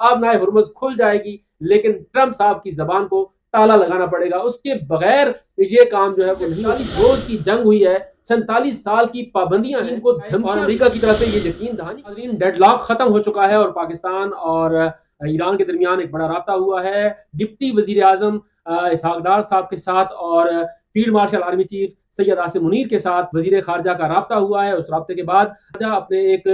आबनाए Hormuz खुल जाएगी, लेकिन ट्रंप साहब की ज़बान को ताला लगाना पड़ेगा। उसके बगैर ये काम जो है वो नहीं। 47 रोज़ की जंग हुई है, 47 साल की पाबंदियां हैं, इनको और अमेरिका की तरफ से ये यकीन दहानी डेडलॉक खत्म हो चुका है और पाकिस्तान और ईरान के दरमियान एक बड़ा राब्ता हुआ है। डिप्टी वजीर आजम इसहाक डार साहब के साथ और field marshal army chief Syed Asim Munir के साथ वजीर खारजा का राब्ता हुआ है। उस राब्ते के बाद अपने एक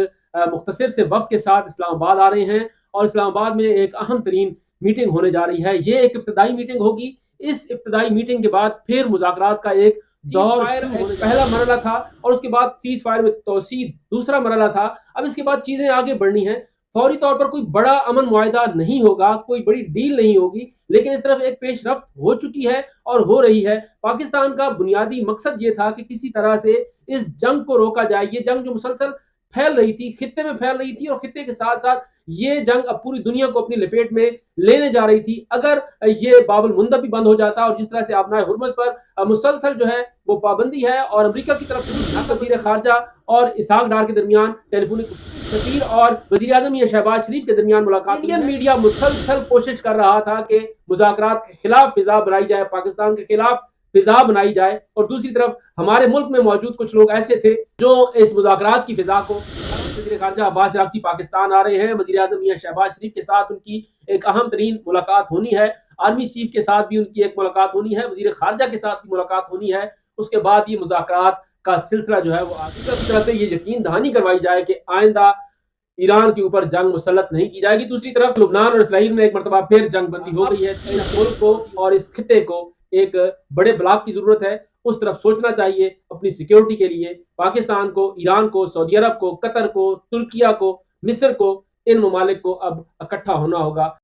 मुख्तसर से वफ्द के साथ इस्लामाबाद आ रहे हैं और इस्लामाबाद में एक अहम तरीन मीटिंग होने जा रही है। ये एक इब्तदाई मीटिंग होगी। इस इब्तदाई मीटिंग के बाद फिर मुज़ाकरात का एक दौर पहला मरला था और उसके बाद सीज फायर में तोसी दूसरा मरला था। अब इसके बाद चीजें आगे बढ़नी है। फौरी तौर पर कोई बड़ा अमन मुआहिदा नहीं होगा, कोई बड़ी डील नहीं होगी, लेकिन इस तरफ एक पेशरफ्त हो चुकी है और हो रही है। पाकिस्तान का बुनियादी मकसद ये था कि किसी तरह से इस जंग को रोका जाए। ये जंग जो मुसलसल फैल रही थी, खित्ते में फैल रही थी और खित्ते के साथ साथ ये जंग अब पूरी दुनिया को अपनी लपेट में लेने जा रही थी। अगर ये बाबुल मुंदब भी बंद हो जाता और जिस तरह से आबनाए हुर्मुज़ पर मुसलसल जो है वो पाबंदी है और अमेरिका की तरफ से वज़ीर खारजा और इसहाक डार के दरमियान टेलीफोनिक सफीर और वज़ीर आज़म या शहबाज शरीफ के दरमियान मुलाकात। इंडियन मीडिया मुसलसल कोशिश कर रहा था कि मुज़ाकरात के खिलाफ फिजा बनाई जाए, पाकिस्तान के खिलाफ फिजा बनाई जाए, और दूसरी तरफ हमारे मुल्क में मौजूद कुछ लोग ऐसे थे जो इस मुज़ाकरात की फिजा को वज़ीर खारजा अब्बास अराग़ची पाकिस्तान आ रहे हैं, वज़ीर आज़म या शहबाज शरीफ के साथ उनकी एक अहम तरीन मुलाकात होनी है, आर्मी चीफ के साथ भी उनकी एक मुलाकात होनी है, वज़ीर खारजा के साथ भी मुलाकात होनी है। उसके बाद ये मुज़ाकरात का सिलसिला जो है वो आगे की तरफ से ये यकीन दहानी करवाई जाए कि आइंदा ईरान के ऊपर जंग मुसल्लत नहीं की जाएगी। दूसरी तरफ लुबनान और इसराइल में एक मरतबा फिर जंग बंदी हो गई है। इस मुल्क को और इस खित्ते को एक बड़े ब्लॉक की जरूरत है। उस तरफ सोचना चाहिए अपनी सिक्योरिटी के लिए। पाकिस्तान को, ईरान को, सऊदी अरब को, कतर को, तुर्किया को, मिस्र को, इन ममालिक को अब इकट्ठा होना होगा।